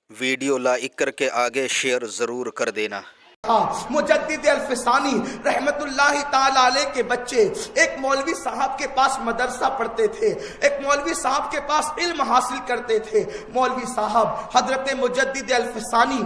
Video like کر کے آگے شیئر ضرور کر دینا۔ مجدد الفسانی رحمت اللہ تعالی علیہ کے بچے ایک مولوی صاحب کے پاس مدرسہ پڑھتے تھے، ایک مولوی صاحب کے پاس علم حاصل کرتے تھے۔ مولوی صاحب حضرت مجدد الفسانی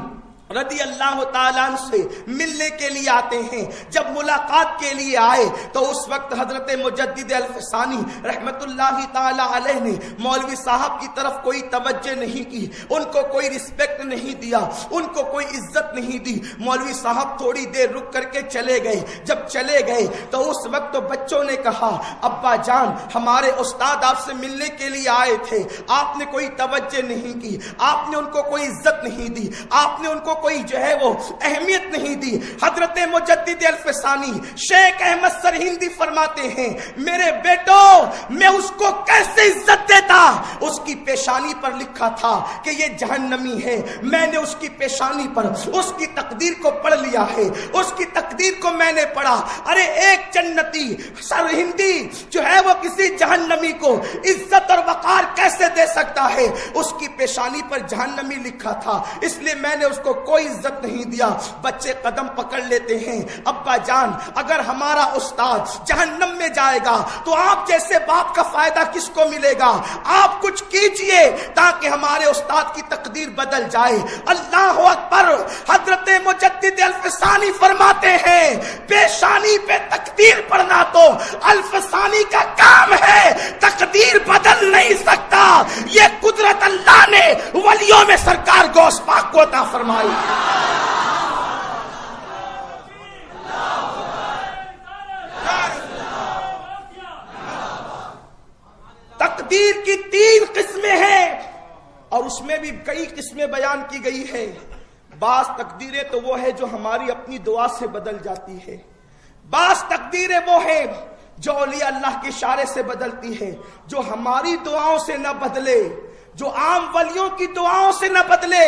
رضی اللہ تعالیٰ عنہ سے ملنے کے لیے آتے ہیں۔ جب ملاقات کے لیے آئے تو اس وقت حضرت مجدد الفسانی رحمت اللہ تعالیٰ علیہ نے مولوی صاحب کی طرف کوئی توجہ نہیں کی، ان کو کوئی رسپیکٹ نہیں دیا، ان کو کوئی عزت نہیں دی۔ مولوی صاحب تھوڑی دیر رک کر کے چلے گئے۔ جب چلے گئے تو اس وقت تو بچوں نے کہا، ابا جان ہمارے استاد آپ سے ملنے کے لیے آئے تھے، آپ نے کوئی توجہ نہیں کی، آپ نے ان کو کوئی عزت نہیں دی، آپ نے ان کو کوئی جو ہے وہ اہمیت نہیں دی۔ حضرت مجدد الفسانی شیخ احمد سرہندی فرماتے ہیں، میرے بیٹو میں اس کو کیسے عزت دیتا؟ اس کی پیشانی پر لکھا تھا کہ یہ جہنمی ہے، میں نے اس کی پیشانی پر اس کی تقدیر کو پڑھ لیا ہے، اس کی تقدیر کو میں نے پڑھا۔ ارے ایک جنتی سرہندی جو ہے وہ کسی جہنمی کو عزت اور وقار کیسے دے سکتا ہے؟ اس کی پیشانی پر جہنمی لکھا تھا، اس لیے میں نے اس کو کوئی عزت نہیں دیا۔ بچے قدم پکڑ لیتے ہیں، ابا جان اگر ہمارا استاد جہنم میں جائے گا تو آپ جیسے باپ کا فائدہ کس کو ملے گا؟ آپ کچھ کیجئے تاکہ ہمارے استاد کی تقدیر بدل جائے۔ اللہ اکبر! حضرت مجدد الفسانی فرماتے ہیں، پیشانی پہ تقدیر پڑھنا تو الفسانی کا کام ہے، تقدیر بدل نہیں سکتا۔ یہ قدرت اللہ نے ولیوں میں سرکار غوث پاک کو عطا فرمائی۔ تقدیر کی 3 قسمیں ہیں اور اس میں بھی کئی قسمیں بیان کی گئی ہے۔ بعض تقدیریں تو وہ ہے جو ہماری اپنی دعا سے بدل جاتی ہے، بعض تقدیریں وہ ہیں جو اولیاء اللہ کے اشارے سے بدلتی ہے، جو ہماری دعاؤں سے نہ بدلے، جو عام ولیوں کی دعاؤں سے نہ بدلے،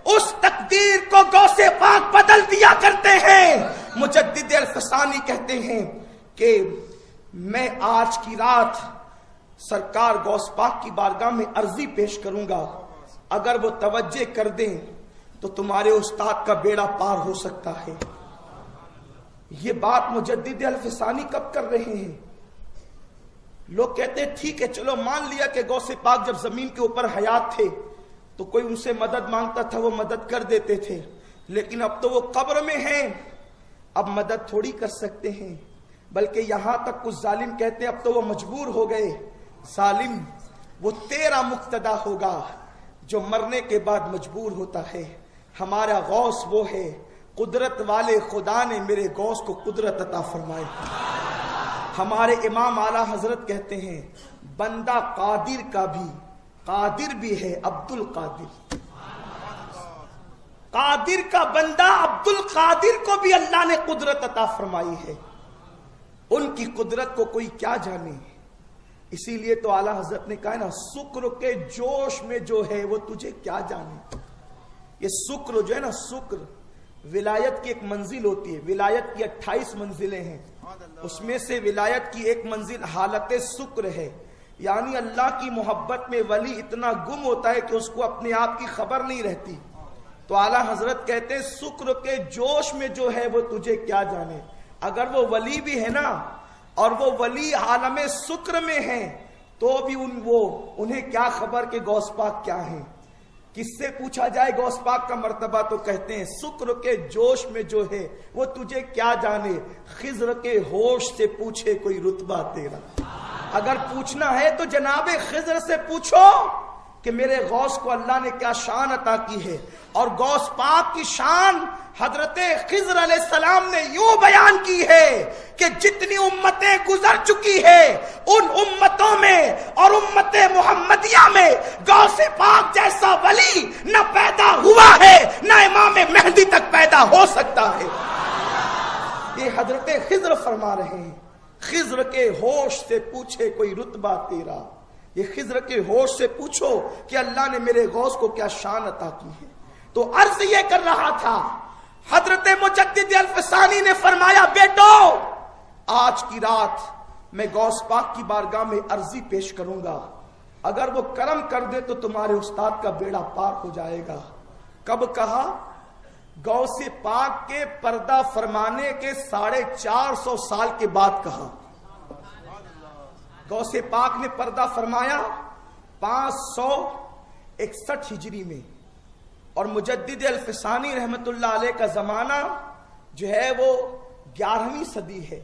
اس تقدیر کو غوث پاک بدل دیا کرتے ہیں۔ مجدد الفسانی کہتے ہیں کہ میں آج کی رات سرکار غوث پاک کی بارگاہ میں عرضی پیش کروں گا، اگر وہ توجہ کر دیں تو تمہارے استاد کا بیڑا پار ہو سکتا ہے۔ یہ بات مجدد الفسانی کب کر رہے ہیں؟ لوگ کہتے ہیں ٹھیک ہے چلو مان لیا کہ غوث پاک جب زمین کے اوپر حیات تھے تو کوئی ان سے مدد مانگتا تھا، وہ مدد کر دیتے تھے، لیکن اب تو وہ قبر میں ہیں، اب مدد تھوڑی کر سکتے ہیں۔ بلکہ یہاں تک کچھ ظالم کہتے ہیں اب تو وہ مجبور ہو گئے۔ ظالم وہ تیرا مقتدا ہوگا جو مرنے کے بعد مجبور ہوتا ہے، ہمارا غوث وہ ہے، قدرت والے خدا نے میرے غوث کو قدرت عطا فرمائے۔ ہمارے امام اعلیٰ حضرت کہتے ہیں بندہ قادر کا بھی قادر بھی ہے عبد القادر، قادر کا بندہ عبد القادر کو بھی اللہ نے قدرت عطا فرمائی ہے، ان کی قدرت کو کوئی کیا جانے۔ اسی لیے تو اعلیٰ حضرت نے کہا نا، شکر کے جوش میں جو ہے وہ تجھے کیا جانے۔ یہ شکر جو ہے نا، شکر ولایت کی ایک منزل ہوتی ہے، ولایت کی 28 منزلیں ہیں، اس میں سے ولایت کی ایک منزل حالت شکر ہے، یعنی اللہ کی محبت میں ولی اتنا گم ہوتا ہے کہ اس کو اپنے آپ کی خبر نہیں رہتی۔ تو اعلیٰ حضرت کہتے ہیں شکر کے جوش میں جو ہے وہ تجھے کیا جانے۔ اگر وہ ولی بھی ہے نا اور وہ ولی عالم شکر میں ہیں تو بھی انہیں کیا خبر کہ غوث پاک کیا ہیں۔ کس سے پوچھا جائے غوث پاک کا مرتبہ تو کہتے ہیں شکر کے جوش میں جو ہے وہ تجھے کیا جانے، خضر کے ہوش سے پوچھے کوئی رتبہ تیرا۔ اگر پوچھنا ہے تو جناب خضر سے پوچھو کہ میرے غوث کو اللہ نے کیا شان عطا کی ہے۔ اور غوث پاک کی شان حضرت خضر علیہ السلام نے یوں بیان کی ہے کہ جتنی امتیں گزر چکی ہے ان امتوں میں اور امت محمدیہ میں غوث پاک جیسا ولی نہ پیدا ہوا ہے نہ امام مہدی تک پیدا ہو سکتا ہے۔ یہ حضرت خضر فرما رہے ہیں، خضر کے ہوش سے پوچھے کوئی رتبہ تیرا۔ یہ خضر کے ہوش سے پوچھو کہ اللہ نے میرے غوث کو کیا شان عطا کی ہے۔ تو عرض یہ کر رہا تھا، حضرت مجدد الفسانی نے فرمایا بیٹو آج کی رات میں غوث پاک کی بارگاہ میں عرضی پیش کروں گا، اگر وہ کرم کر دے تو تمہارے استاد کا بیڑا پار ہو جائے گا، کب کہا؟ غوث پاک کے پردہ فرمانے کے 450 سال کے بعد کہا. غوث پاک نے پردہ فرمایا 561 ہجری میں، اور مجدد الفسانی رحمت اللہ علیہ کا زمانہ جو ہے وہ 11ویں صدی ہے.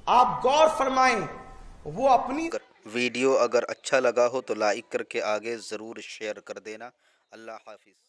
آپ غور فرمائیں، وہ اپنی ویڈیو اگر اچھا لگا ہو تو لائک کر کے آگے ضرور شیئر کر دینا. اللہ حافظ.